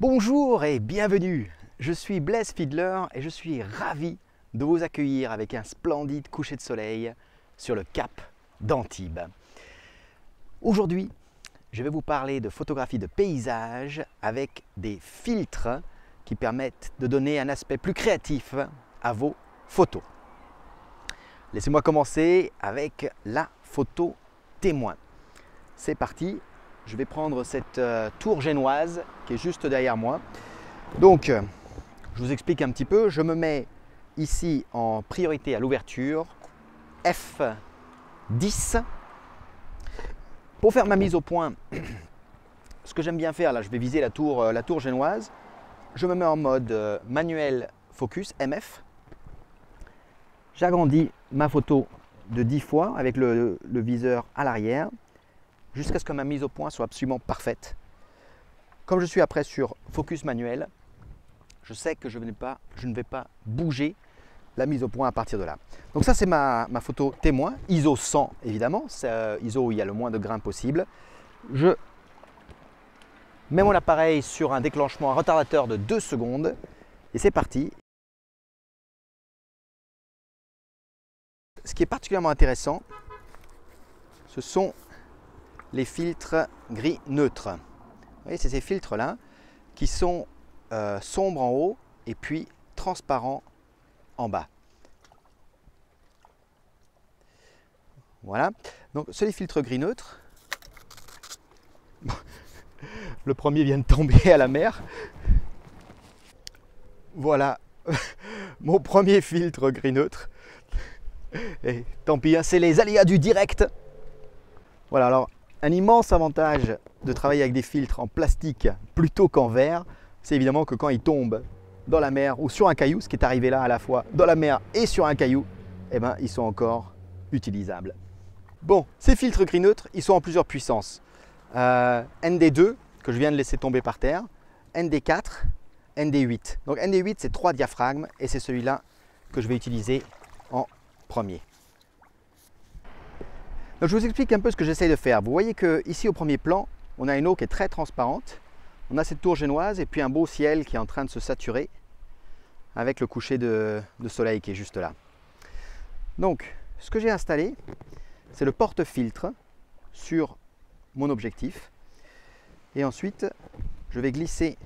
Bonjour et bienvenue, je suis Blaise Fiedler et je suis ravi de vous accueillir avec un splendide coucher de soleil sur le cap d'Antibes. Aujourd'hui, je vais vous parler de photographie de paysage avec des filtres qui permettent de donner un aspect plus créatif à vos photos. Laissez-moi commencer avec la photo témoin. C'est parti, je vais prendre cette tour génoise qui est juste derrière moi. Donc, je vous explique un petit peu, je me mets ici en priorité à l'ouverture, F10. Pour faire ma mise au point, ce que j'aime bien faire, là je vais viser la tour génoise, je me mets en mode manuel focus, MF. J'agrandis ma photo de 10 fois avec le viseur à l'arrière jusqu'à ce que ma mise au point soit absolument parfaite. Comme je suis après sur focus manuel, je sais que je ne vais pas bouger la mise au point à partir de là. Donc ça c'est ma photo témoin, ISO 100 évidemment, c'est ISO où il y a le moins de grains possible. Je mets mon appareil sur un déclenchement, un retardateur de 2 secondes et c'est parti. Ce qui est particulièrement intéressant, ce sont les filtres gris neutre. Vous voyez, c'est ces filtres-là qui sont sombres en haut et puis transparents en bas. Voilà. Donc, c'est les filtres gris neutre. Le premier vient de tomber à la mer. Voilà mon premier filtre gris neutre. Et tant pis, hein, c'est les aléas du direct. Voilà, alors un immense avantage de travailler avec des filtres en plastique plutôt qu'en verre, c'est évidemment que quand ils tombent dans la mer ou sur un caillou, ce qui est arrivé là à la fois dans la mer et sur un caillou, eh ben, ils sont encore utilisables. Bon, ces filtres gris neutres, ils sont en plusieurs puissances. ND2, que je viens de laisser tomber par terre, ND4, ND8. Donc ND8, c'est 3 diaphragmes et c'est celui-là que je vais utiliser en premier. Donc je vous explique un peu ce que j'essaye de faire. Vous voyez qu'ici au premier plan, on a une eau qui est très transparente. On a cette tour génoise et puis un beau ciel qui est en train de se saturer avec le coucher de soleil qui est juste là. Donc ce que j'ai installé, c'est le porte-filtre sur mon objectif. Et ensuite, je vais glisser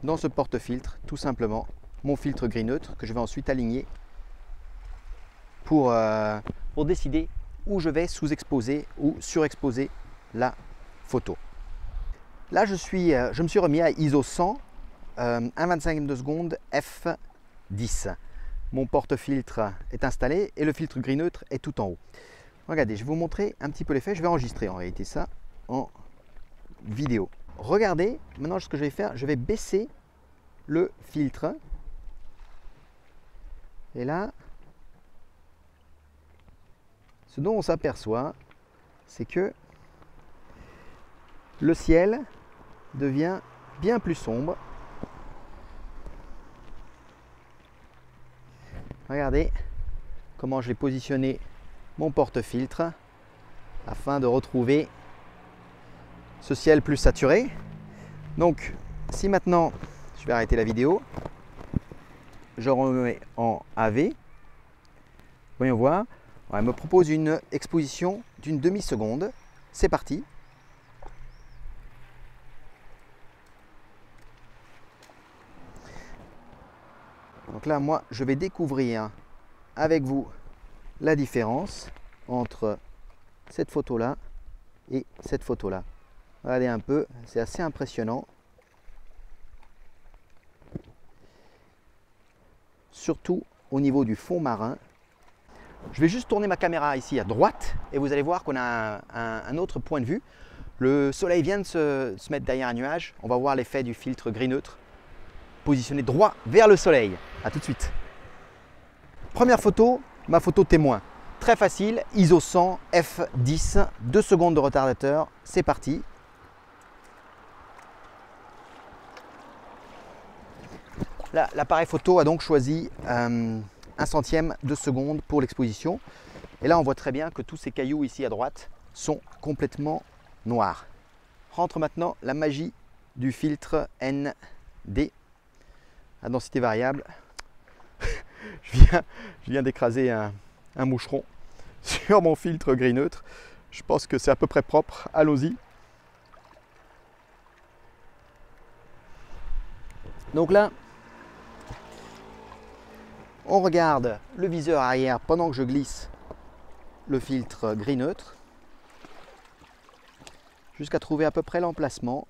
dans ce porte-filtre tout simplement mon filtre gris neutre que je vais ensuite aligner pour décider où je vais sous-exposer ou surexposer la photo. Là, je me suis remis à ISO 100, 1/25 de seconde, F10. Mon porte-filtre est installé et le filtre gris neutre est tout en haut. Regardez, je vais vous montrer un petit peu l'effet. Je vais enregistrer en réalité ça en vidéo. Regardez, maintenant ce que je vais faire, je vais baisser le filtre. Et là, ce dont on s'aperçoit, c'est que le ciel devient bien plus sombre. Regardez comment je vais positionner mon porte-filtre afin de retrouver ce ciel plus saturé. Donc, si maintenant, je vais arrêter la vidéo, je remets en AV, voyons voir. Elle me propose une exposition d'une demi-seconde. C'est parti. Donc là, moi, je vais découvrir avec vous la différence entre cette photo-là et cette photo-là. Regardez un peu, c'est assez impressionnant. Surtout au niveau du fond marin. Je vais juste tourner ma caméra ici à droite et vous allez voir qu'on a un autre point de vue. Le soleil vient de se mettre derrière un nuage. On va voir l'effet du filtre gris neutre positionné droit vers le soleil. A tout de suite. Première photo, ma photo témoin. Très facile, ISO 100, F10, 2 secondes de retardateur. C'est parti. L'appareil photo a donc choisi 1 centième de seconde pour l'exposition. Et là, on voit très bien que tous ces cailloux ici à droite sont complètement noirs. Rentre maintenant la magie du filtre N D à densité variable. je viens d'écraser un moucheron sur mon filtre gris neutre. Je pense que c'est à peu près propre. Allons-y. Donc là, on regarde le viseur arrière pendant que je glisse le filtre gris neutre jusqu'à trouver à peu près l'emplacement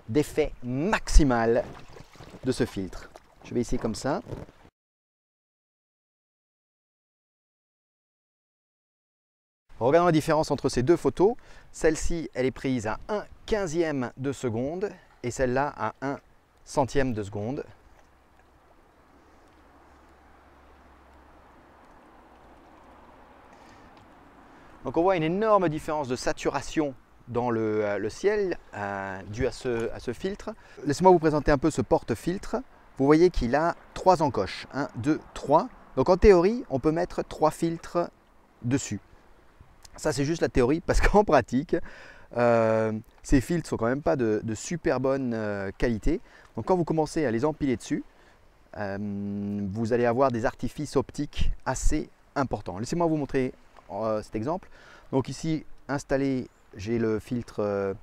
d'effet maximal de ce filtre. Je vais essayer comme ça. Regardons la différence entre ces deux photos. Celle-ci, elle est prise à 1/15e de seconde et celle-là à 1/100e de seconde. Donc on voit une énorme différence de saturation dans le ciel due à ce filtre. Laissez-moi vous présenter un peu ce porte-filtre. Vous voyez qu'il a 3 encoches. 1, 2, 3. Donc en théorie, on peut mettre 3 filtres dessus. Ça c'est juste la théorie parce qu'en pratique, ces filtres sont quand même pas de super bonne qualité. Donc quand vous commencez à les empiler dessus, vous allez avoir des artifices optiques assez importants. Laissez-moi vous montrer cet exemple. Donc ici installé, j'ai le filtre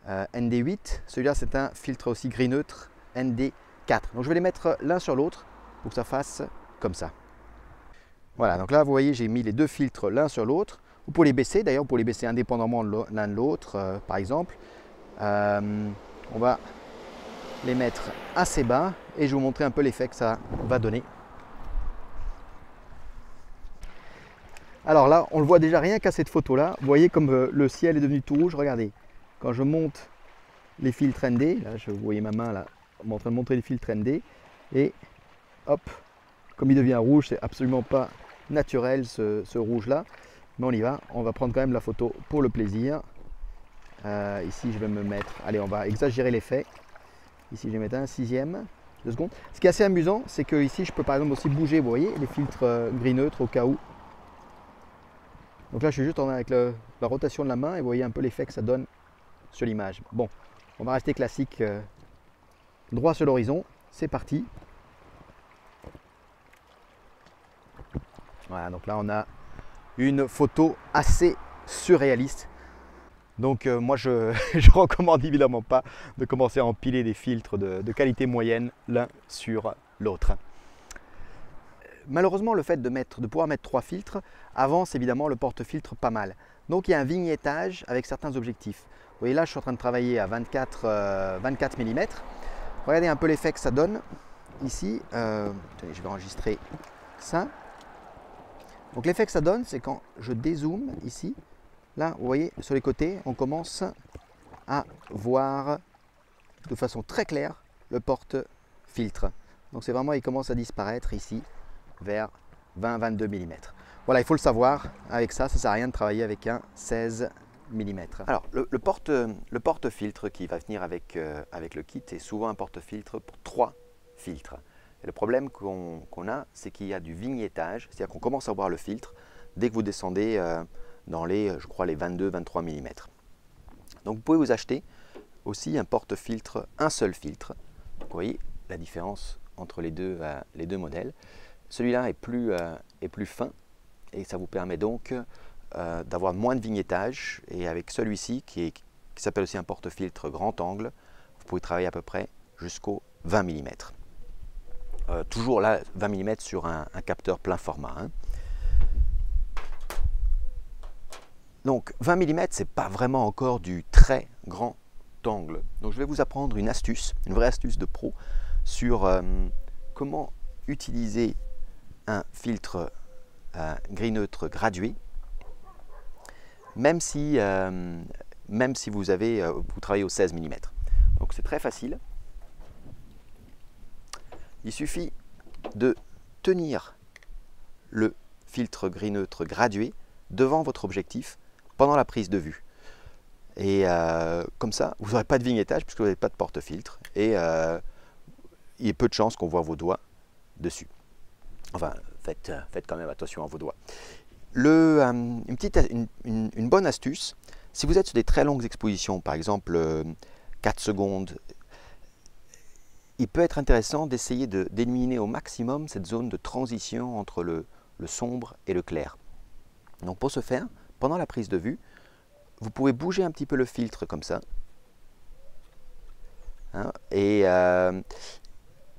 ND8. Celui-là c'est un filtre aussi gris neutre ND4. Donc je vais les mettre l'un sur l'autre pour que ça fasse comme ça. Voilà, donc là vous voyez j'ai mis les deux filtres l'un sur l'autre. Vous pouvez les baisser, d'ailleurs vous pouvez les baisser indépendamment l'un de l'autre par exemple. On va les mettre assez bas et je vais vous montrer un peu l'effet que ça va donner. Alors là, on le voit déjà rien qu'à cette photo-là. Vous voyez comme le ciel est devenu tout rouge. Regardez, quand je monte les filtres ND, là, vous voyez ma main là, en train de montrer les filtres ND, et hop, comme il devient rouge, c'est absolument pas naturel ce rouge-là. Mais on y va, on va prendre quand même la photo pour le plaisir. Ici, je vais me mettre, allez, on va exagérer l'effet. Ici, je vais mettre 1/6e de seconde. Ce qui est assez amusant, c'est que ici, je peux par exemple aussi bouger, vous voyez, les filtres gris neutres au cas où. Donc là, je suis juste avec la rotation de la main et vous voyez un peu l'effet que ça donne sur l'image. Bon, on va rester classique, droit sur l'horizon. C'est parti. Voilà, donc là, on a une photo assez surréaliste. Donc moi, je ne recommande évidemment pas de commencer à empiler des filtres de qualité moyenne l'un sur l'autre. Malheureusement, le fait de pouvoir mettre 3 filtres avance évidemment le porte-filtre pas mal. Donc il y a un vignettage avec certains objectifs. Vous voyez là, je suis en train de travailler à 24 mm. Regardez un peu l'effet que ça donne ici. Je vais enregistrer ça. Donc l'effet que ça donne, c'est quand je dézoome ici. Là, vous voyez, sur les côtés, on commence à voir de façon très claire le porte-filtre. Donc c'est vraiment, il commence à disparaître ici vers 20-22 mm. Voilà, il faut le savoir, avec ça, ça ne sert à rien de travailler avec un 16 mm. Alors, le porte-filtre qui va venir avec le kit est souvent un porte-filtre pour 3 filtres. Et le problème qu'on a, c'est qu'il y a du vignettage, c'est-à-dire qu'on commence à voir le filtre dès que vous descendez dans les, je crois, les 22-23 mm. Donc vous pouvez vous acheter aussi un porte-filtre, un seul filtre. Donc, vous voyez la différence entre les deux modèles. Celui-là est plus fin et ça vous permet donc d'avoir moins de vignettage. Et avec celui-ci, qui s'appelle aussi un porte-filtre grand angle, vous pouvez travailler à peu près jusqu'au 20 mm. Toujours là, 20 mm sur un capteur plein format. Hein. Donc 20 mm, ce n'est pas vraiment encore du très grand angle. Donc je vais vous apprendre une astuce, une vraie astuce de pro, sur comment utiliser un filtre gris neutre gradué, même si vous travaillez au 16 mm. Donc c'est très facile. Il suffit de tenir le filtre gris neutre gradué devant votre objectif pendant la prise de vue. Et comme ça, vous n'aurez pas de vignettage puisque vous n'avez pas de porte-filtre. Et il y a peu de chances qu'on voit vos doigts dessus. Enfin, faites quand même attention à vos doigts. Une bonne astuce, si vous êtes sur des très longues expositions, par exemple 4 secondes, il peut être intéressant d'essayer d'éliminer au maximum cette zone de transition entre le sombre et le clair. Donc pour ce faire, pendant la prise de vue, vous pouvez bouger un petit peu le filtre comme ça. Hein, et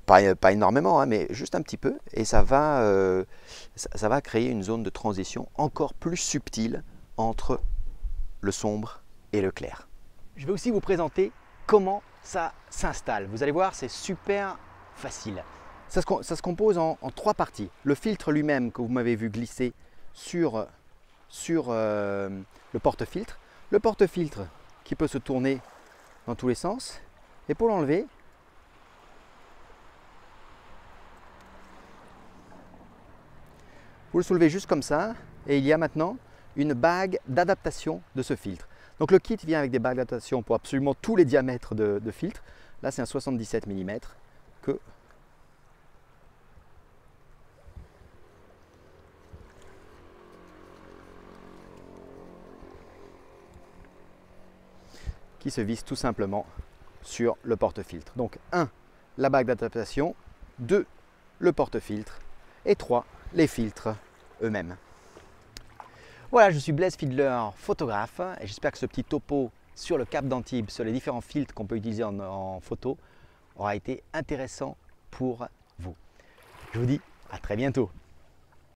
pas énormément, hein, mais juste un petit peu. Et ça va créer une zone de transition encore plus subtile entre le sombre et le clair. Je vais aussi vous présenter comment ça s'installe. Vous allez voir, c'est super facile. Ça se compose en 3 parties. Le filtre lui-même que vous m'avez vu glisser sur le porte-filtre. Le porte-filtre qui peut se tourner dans tous les sens. Et pour l'enlever, vous le soulevez juste comme ça. Et il y a maintenant une bague d'adaptation de ce filtre. Donc le kit vient avec des bagues d'adaptation pour absolument tous les diamètres de filtre. Là c'est un 77 mm qui se visse tout simplement sur le porte-filtre. Donc 1, la bague d'adaptation, 2, le porte-filtre et 3, les filtres eux-mêmes. Voilà, je suis Blaise Fiedler, photographe, et j'espère que ce petit topo sur le Cap d'Antibes, sur les différents filtres qu'on peut utiliser en photo, aura été intéressant pour vous. Je vous dis à très bientôt.